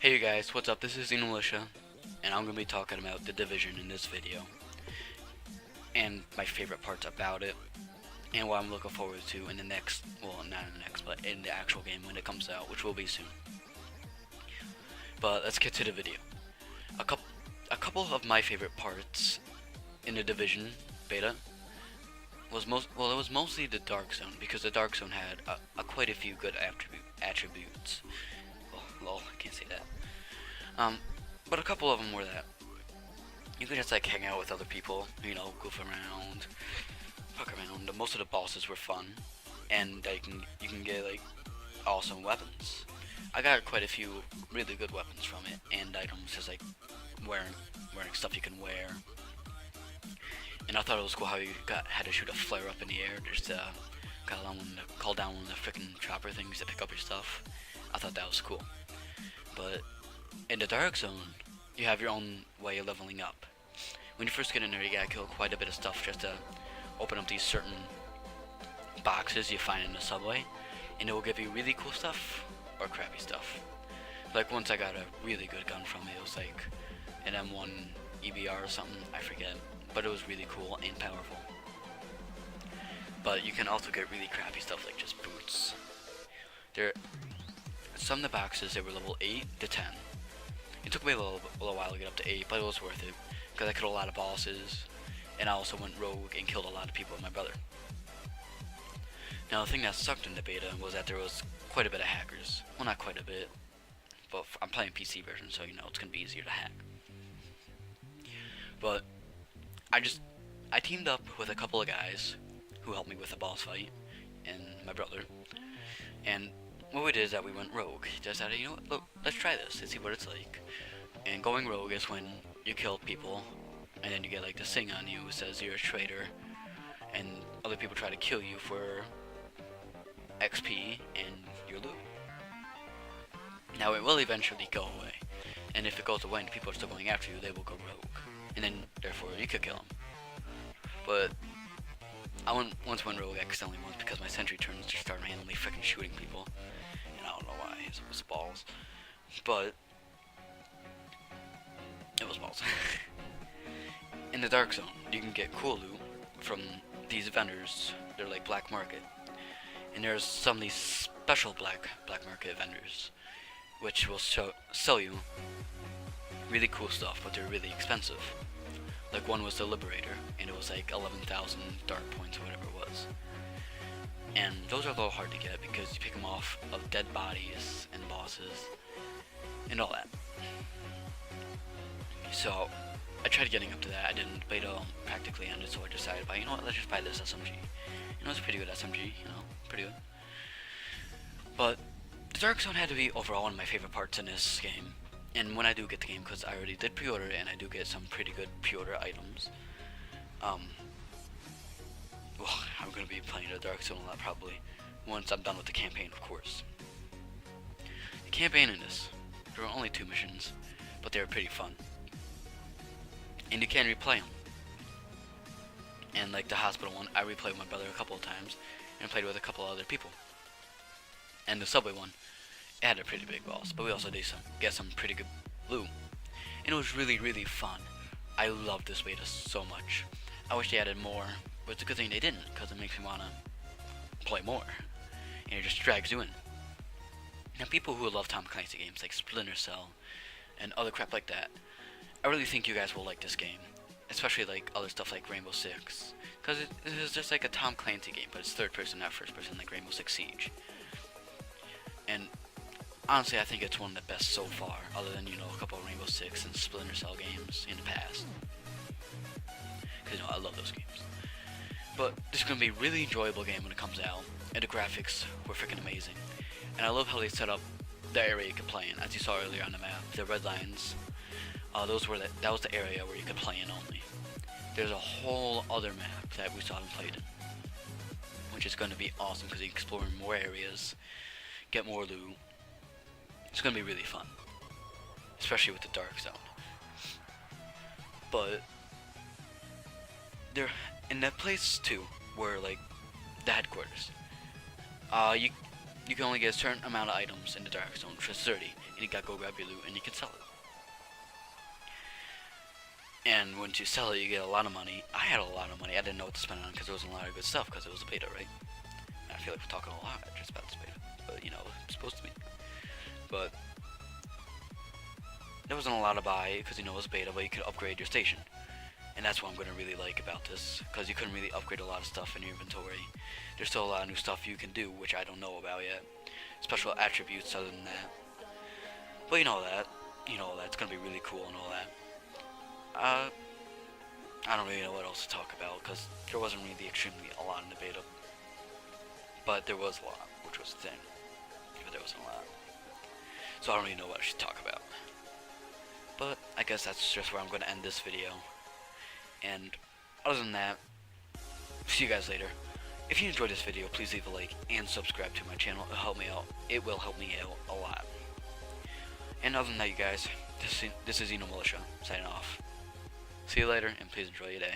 Hey you guys, what's up? This is Militia, and I'm going to be talking about The Division in this video, and my favorite parts about it, and what I'm looking forward to in the next, well, not in the next, but in the actual game when it comes out, which will be soon. But let's get to the video. A couple of my favorite parts in The Division beta was it was mostly the Dark Zone, because the Dark Zone had quite a few good attributes. Oh, lol, I can't say that. But a couple of them were that you could just like hang out with other people, goof around, fuck around. Most of the bosses were fun, and you can get like awesome weapons. I got quite a few really good weapons from it, and items just like wearing stuff you can wear. And I thought it was cool how you had to shoot a flare up in the air just to call down one of the freaking chopper things to pick up your stuff. I thought that was cool. But in the Dark Zone, you have your own way of leveling up. When you first get in there, you gotta kill quite a bit of stuff just to open up these certain boxes you find in the subway, and it will give you really cool stuff or crappy stuff. Like once I got a really good gun from it, it was like an M1 EBR or something, I forget, but it was really cool and powerful. But you can also get really crappy stuff like just boots. Some of the boxes, they were level 8 to 10. It took me a little while to get up to 8, but it was worth it, because I killed a lot of bosses, and I also went rogue and killed a lot of people with my brother. Now the thing that sucked in the beta was that there was quite a bit of hackers. Well, not quite a bit, but I'm playing PC version, so it's going to be easier to hack. But I teamed up with a couple of guys who helped me with the boss fight, and my brother, and what we did is that we went rogue. Just decided, look, let's try this and see what it's like. And going rogue is when you kill people, and then you get like this thing on you that says you're a traitor, and other people try to kill you for XP and your loot. Now it will eventually go away, and if it goes away and people are still going after you, they will go rogue, and then therefore you could kill them. But I once went rogue accidentally once because my sentry turns just started randomly freaking shooting people. And I don't know why, it was balls. But it was balls. In the Dark Zone, you can get cool loot from these vendors. They're like black market. And there's some of these special black market vendors which will sell you really cool stuff, but they're really expensive. Like one was the Liberator, and it was like 11,000 dark points or whatever it was. And those are a little hard to get because you pick them off of dead bodies and bosses and all that. So I tried getting up to that. I didn't. Beta practically ended, so I decided, let's just buy this SMG. It's a pretty good SMG. Pretty good. But the Dark Zone had to be overall one of my favorite parts in this game. And when I do get the game, because I already did pre-order it, and I do get some pretty good pre-order items, well, I'm going to be playing the Dark Zone a lot probably, once I'm done with the campaign, of course. The campaign in this, there were only 2 missions, but they were pretty fun. And you can replay them. And like the hospital one, I replayed with my brother a couple of times, and played with a couple of other people. And the subway one, it had a pretty big boss, but we also did get some pretty good loot. And it was really, really fun. I loved this beta so much. I wish they added more, but it's a good thing they didn't, because it makes me want to play more. And it just drags you in. Now people who love Tom Clancy games like Splinter Cell and other crap like that, I really think you guys will like this game. Especially like other stuff like Rainbow Six. Because it is just like a Tom Clancy game, but it's third person, not first person, like Rainbow Six Siege. And honestly, I think it's one of the best so far, other than, a couple of Rainbow Six and Splinter Cell games in the past. Because, I love those games. But this is going to be a really enjoyable game when it comes out, and the graphics were freaking amazing. And I love how they set up the area you could play in. As you saw earlier on the map, the red lines, that was the area where you could play in only. There's a whole other map that we still haven't played in, which is going to be awesome because you can explore more areas, get more loot. It's going to be really fun, especially with the Dark Zone. But there, in that place too, where like the headquarters, you can only get a certain amount of items in the Dark Zone, which is 30, you gotta go grab your loot and you can sell it. And once you sell it, you get a lot of money. I had a lot of money. I didn't know what to spend it on because there wasn't a lot of good stuff because it was a beta, right? I feel like we're talking a lot just about this beta, but you know, it's supposed to be. But there wasn't a lot to buy because you know it was beta, but you could upgrade your station. And that's what I'm going to really like about this, because you couldn't really upgrade a lot of stuff in your inventory. There's still a lot of new stuff you can do, which I don't know about yet. Special attributes other than that. But you know that. You know that's going to be really cool and all that. I don't really know what else to talk about, because there wasn't really extremely a lot in the beta. But there was a lot, which was the thing. But there wasn't a lot. So I don't really know what I should talk about. But I guess that's just where I'm going to end this video. And other than that, see you guys later. If you enjoyed this video, please leave a like and subscribe to my channel. It'll help me out. It will help me out a lot. And other than that, you guys, this is Xeno Militia signing off. See you later, and please enjoy your day.